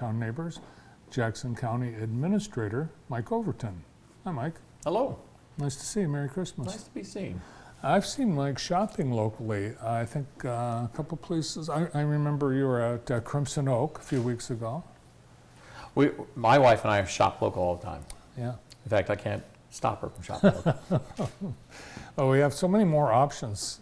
downtown neighbors, Jackson County Administrator Mike Overton. Hi, Mike. Hello. Nice to see you. Merry Christmas. Nice to be seen. I've seen Mike shopping locally. I think a couple places. I remember you were at Crimson Oak a few weeks ago. My wife and I shop local all the time. Yeah. In fact, I can't stop her from shopping local. Oh, we have so many more options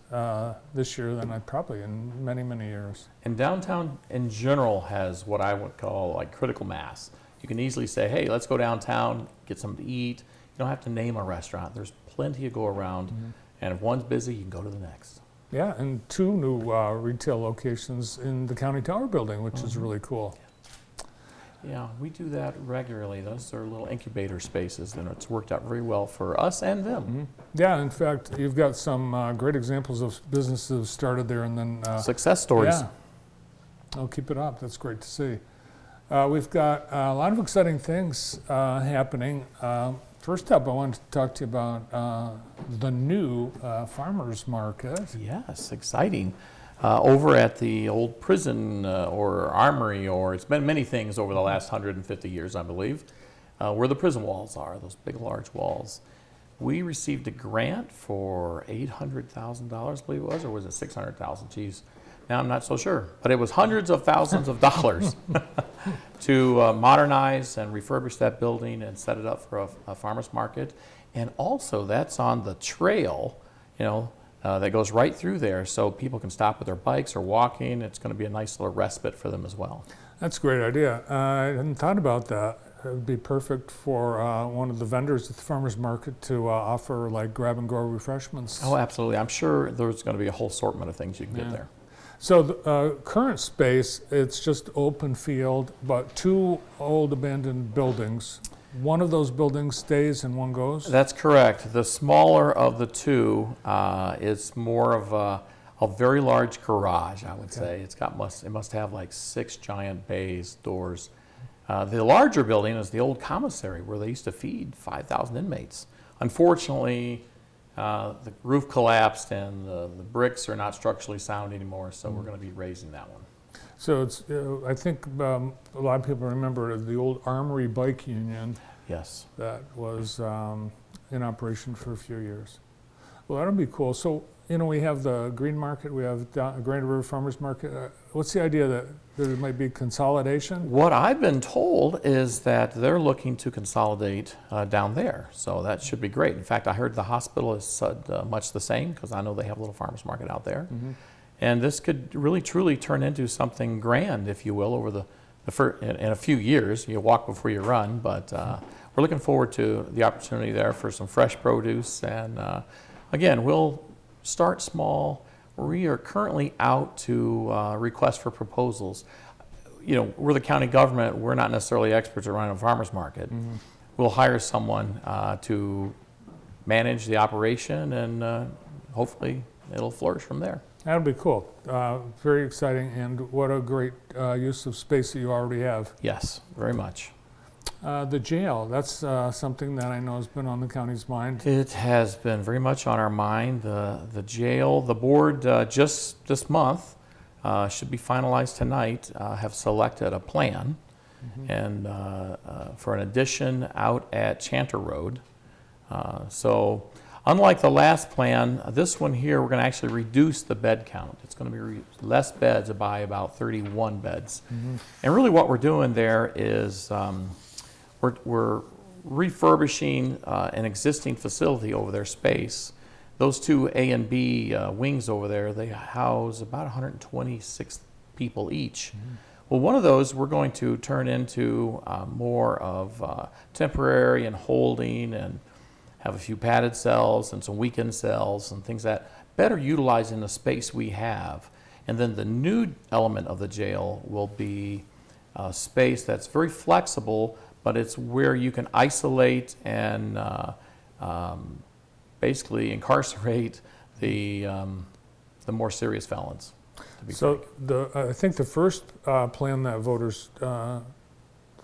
this year than I probably in many, many years. And downtown in general has what I would call like critical mass. You can easily say, hey, let's go downtown, get something to eat. You don't have to name a restaurant. There's plenty to go around. Mm-hmm. And if one's busy, you can go to the next. Yeah, and 2 new retail locations in the County Tower building, which is really cool. Yeah, we do that regularly. Those are little incubator spaces, and it's worked out very well for us and them. Mm-hmm. Yeah, in fact, you've got some great examples of businesses started there and then... success stories. Yeah. Oh, keep it up. That's great to see. We've got a lot of exciting things happening. First up, I wanted to talk to you about the new farmers market. Yes, exciting. Over at the old prison or armory, or it's been many things over the last 150 years, I believe, where the prison walls are, those big, large walls. We received a grant for $800,000, I believe it was, or was it $600,000? Geez, now I'm not so sure. But it was hundreds of thousands of dollars to modernize and refurbish that building and set it up for a farmer's market. And also, that's on the trail, that goes right through there, so people can stop with their bikes or walking. It's going to be a nice little respite for them as well. That's a great idea. I hadn't thought about that. It would be perfect for one of the vendors at the farmers market to offer like grab-and-go refreshments. Oh, absolutely. I'm sure there's going to be a whole assortment of things you can get there. So the current space, it's just open field, but 2 old abandoned buildings. One of those buildings stays and one goes? That's correct. The smaller of the 2 is more of a very large garage, I would say. It must have like 6 giant bays, doors. The larger building is the old commissary where they used to feed 5,000 inmates. Unfortunately, the roof collapsed and the bricks are not structurally sound anymore, so we're going to be raising that one. So it's, I think a lot of people remember the old Armory Bike Union. Yes. That was in operation for a few years. Well, that'll be cool. So, we have the Green Market, we have Grand River Farmers Market. What's the idea that there might be consolidation? What I've been told is that they're looking to consolidate down there, so that should be great. In fact, I heard the hospital has said much the same, because I know they have a little farmers market out there. Mm-hmm. And this could really, truly turn into something grand, if you will, over in a few years. You walk before you run, but we're looking forward to the opportunity there for some fresh produce. And again, we'll start small. We are currently out to request for proposals. We're the county government. We're not necessarily experts at running a farmer's market. Mm-hmm. We'll hire someone to manage the operation, and hopefully it'll flourish from there. That'll be cool. Very exciting, and what a great use of space that you already have. Yes, very much. The jail, that's something that I know has been on the county's mind. It has been very much on our mind. The jail, the board just this month, should be finalized tonight, have selected a plan and for an addition out at Chanter Road. So unlike the last plan, this one here, we're going to actually reduce the bed count. It's going to be less beds by about 31 beds. Mm-hmm. And really what we're doing there is we're refurbishing an existing facility over their space. Those 2 A and B wings over there, they house about 126 people each. Mm-hmm. Well, one of those we're going to turn into more of temporary and holding, and have a few padded cells and some weekend cells and things that better utilizing the space we have. And then the new element of the jail will be a space that's very flexible, but it's where you can isolate and basically incarcerate the more serious felons. So I think the first plan that voters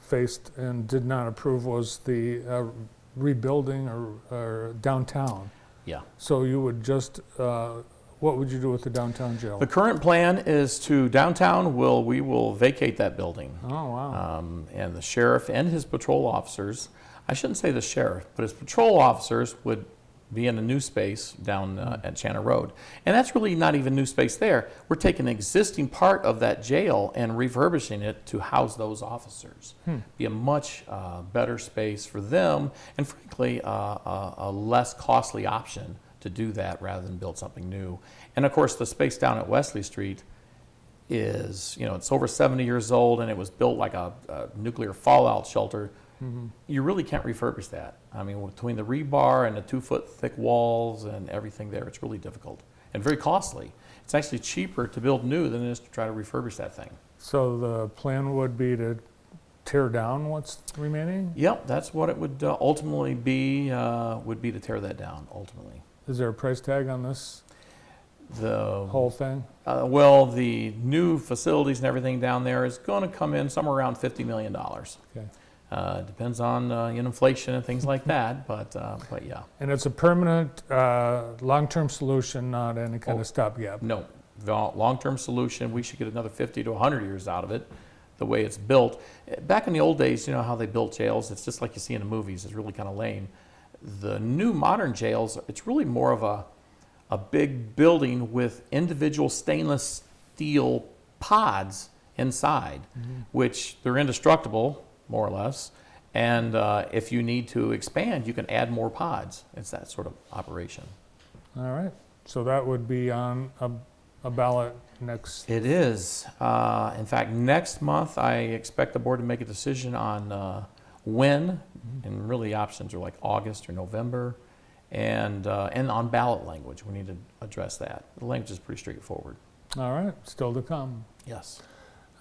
faced and did not approve was the rebuilding or downtown. Yeah. So you would just, what what would you do with the downtown jail? The current plan is to downtown, we will vacate that building. Oh, wow. And the sheriff and his patrol officers, I shouldn't say the sheriff, but his patrol officers would be in a new space down at Channel Road. And that's really not even new space there. We're taking an existing part of that jail and refurbishing it to house those officers. Be a much better space for them, and frankly, a less costly option to do that rather than build something new. And of course, the space down at Wesley Street is, it's over 70 years old, and it was built like a nuclear fallout shelter. You really can't refurbish that. I mean, between the rebar and the 2-foot thick walls and everything there, it's really difficult and very costly. It's actually cheaper to build new than it is to try to refurbish that thing. So the plan would be to tear down what's remaining? Yep, that's what it would ultimately be, to tear that down, ultimately. Is there a price tag on this The whole thing? Well, the new facilities and everything down there is going to come in somewhere around $50 million. Okay. Depends on inflation and things like that, but yeah. And it's a permanent, long-term solution, not any kind of stopgap? No, long-term solution. We should get another 50 to 100 years out of it, the way it's built. Back in the old days, how they built jails, it's just like you see in the movies. It's really kind of lame. The new modern jails, it's really more of a big building with individual stainless steel pods inside, which they're indestructible, more or less. And if you need to expand, you can add more pods. It's that sort of operation. All right. So that would be on a ballot next. It is. In fact, next month, I expect the board to make a decision on when, and really options are like August or November, and on ballot language. We need to address that. The language is pretty straightforward. All right. Still to come. Yes.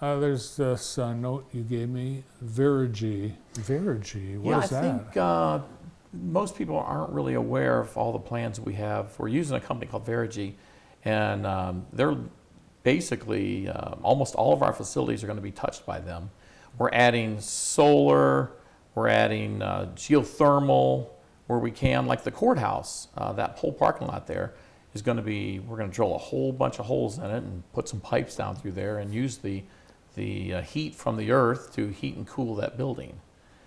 There's this note you gave me, Verigy. Verigy, what is that? I think most people aren't really aware of all the plans we have. We're using a company called Verigy, and they're basically, almost all of our facilities are going to be touched by them. We're adding solar, we're adding geothermal where we can, like the courthouse, that whole parking lot there is going to be, we're going to drill a whole bunch of holes in it and put some pipes down through there and use the heat from the earth to heat and cool that building.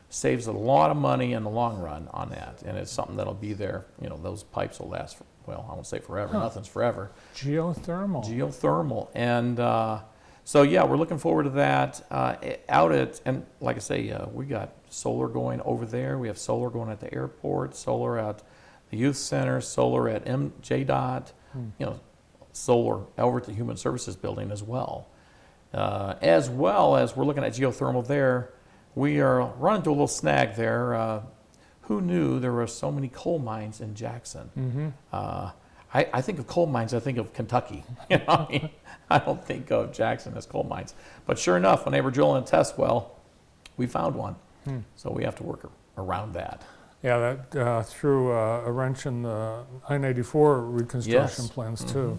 Saves a lot of money in the long run on that, and it's something that'll be there. Those pipes will last, I won't say forever, nothing's forever. Geothermal. Geothermal, and so yeah, we're looking forward to that. And like I say, we got solar going over there. We have solar going at the airport, solar at the youth center, solar at JDOT, solar over at the Human Services Building as well. As well as we're looking at geothermal there, we are running into a little snag there. Who knew there were so many coal mines in Jackson? I think of coal mines, I think of Kentucky. I don't think of Jackson as coal mines. But sure enough, when they were drilling a test well, we found one. So we have to work around that. Yeah, that threw a wrench in the I-94 reconstruction plans too.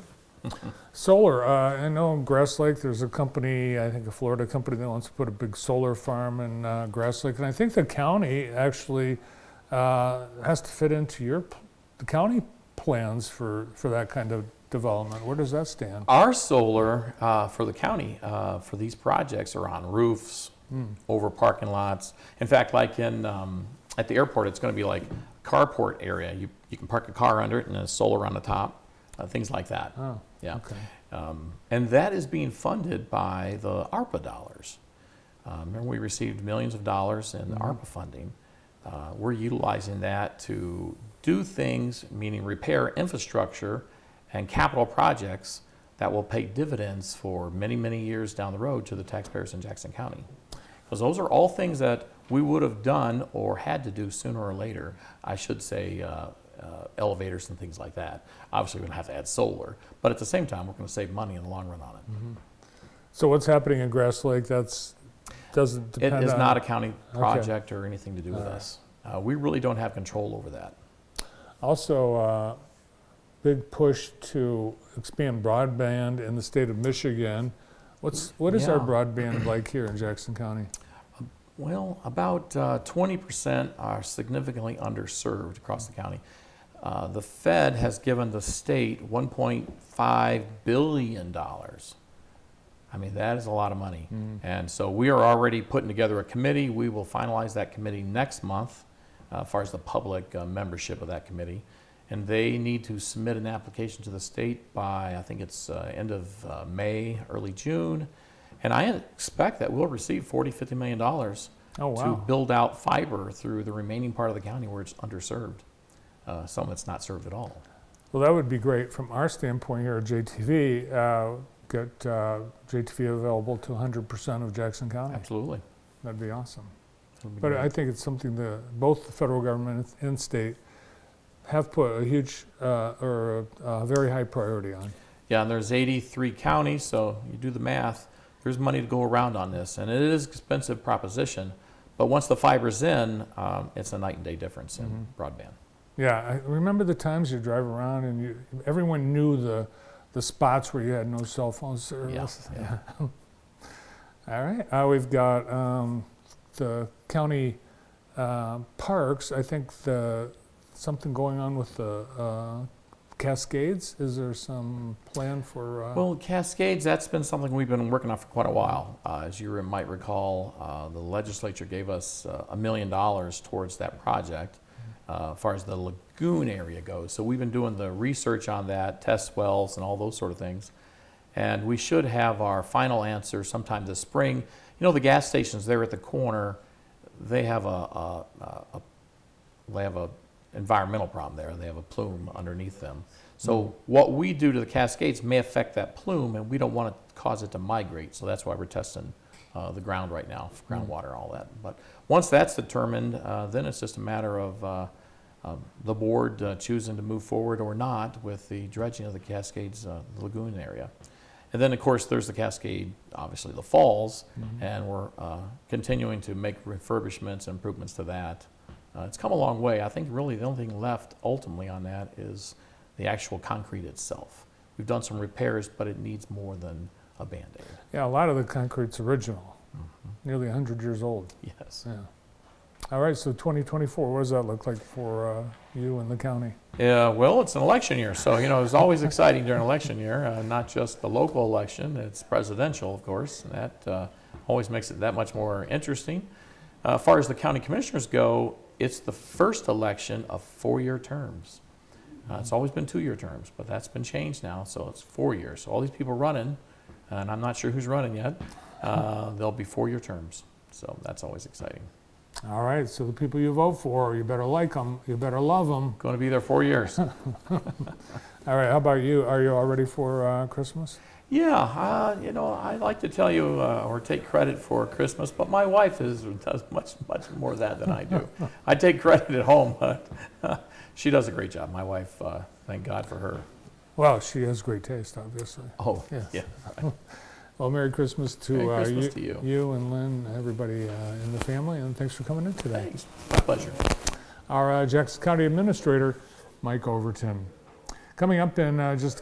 Solar, I know in Grass Lake there's a company, I think a Florida company that wants to put a big solar farm in Grass Lake, and I think the county actually has to fit into the county plans for that kind of development. Where does that stand? Our solar for the county for these projects are on roofs, over parking lots. In fact, like at the airport, it's going to be like carport area. You can park a car under it and there's solar on the top, things like that. Oh, yeah. okay. And that is being funded by the ARPA dollars. Remember, we received millions of dollars in ARPA funding. We're utilizing that to do things, meaning repair infrastructure and capital projects that will pay dividends for many, many years down the road to the taxpayers in Jackson County. Because those are all things that we would have done or had to do sooner or later. I should say elevators and things like that. Obviously, we're going to have to add solar, but at the same time, we're going to save money in the long run on it. So what's happening in Grass Lake, doesn't depend on... It is not a county project or anything to do with us. We really don't have control over that. Also, big push to expand broadband in the state of Michigan. What is our broadband like here in Jackson County? Well, about 20% are significantly underserved across the county. The Fed has given the state $1.5 billion. I mean, that is a lot of money. And so we are already putting together a committee. We will finalize that committee next month as far as the public membership of that committee. And they need to submit an application to the state by, I think it's end of May, early June. And I expect that we'll receive $40–50 million to build out fiber through the remaining part of the county where it's underserved. Some it's not served at all. Well, that would be great from our standpoint here at JTV. Get JTV available to 100% of Jackson County. Absolutely. That'd be awesome. Be but great. I think it's something that both the federal government and state have put a huge or a very high priority on. Yeah, and there's 83 counties, so you do the math. There's money to go around on this, and it is an expensive proposition. But once the fiber's in, it's a night and day difference in broadband. Yeah, I remember the times you drive around and everyone knew the spots where you had no cell phone service. Yeah. All right, we've got the county parks. I think something going on with the Cascades. Is there some plan for? Well, Cascades, that's been something we've been working on for quite a while. As you might recall, the legislature gave us $1 million towards that project as far as the lagoon area goes. So we've been doing the research on that, test wells and all those sort of things. And we should have our final answer sometime this spring. You know, the gas stations there at the corner, they have a environmental problem there. They have a plume underneath them. So what we do to the Cascades may affect that plume, and we don't want to cause it to migrate. So that's why we're testing the ground right now, groundwater, all that. But once that's determined, then it's just a matter of the board choosing to move forward or not with the dredging of the Cascades lagoon area. And then, of course, there's the Cascade, obviously the falls, and we're continuing to make refurbishments and improvements to that. It's come a long way. I think really the only thing left ultimately on that is the actual concrete itself. We've done some repairs, but it needs more than a Band-Aid. Yeah, a lot of the concrete's original, nearly 100 years old. Yes. Yeah. All right, so 2024, what does that look like for you and the county? Yeah, well, it's an election year, so, you know, it's always exciting during election year, not just the local election, it's presidential, of course, and that always makes it that much more interesting. As far as the county commissioners go, it's the first election of 4-year terms. It's always been 2-year terms, but that's been changed now, so it's 4 years. So all these people running, and I'm not sure who's running yet, they'll be 4-year terms, so that's always exciting. All right, so the people you vote for, you better like them, you better love them. Going to be there 4 years. All right, how about you? Are you all ready for Christmas? Yeah, you know, I like to tell you or take credit for Christmas, but my wife does much more of that than I do. I take credit at home, but she does a great job. My wife, thank God for her. Well, she has great taste, obviously. Oh, Yes. yeah. Right. Well, Merry Christmas to, Merry Christmas to you. You and Lynn, everybody in the family, and thanks for coming in today. Thanks. My pleasure. Our Jackson County Administrator, Mike Overton. Coming up in just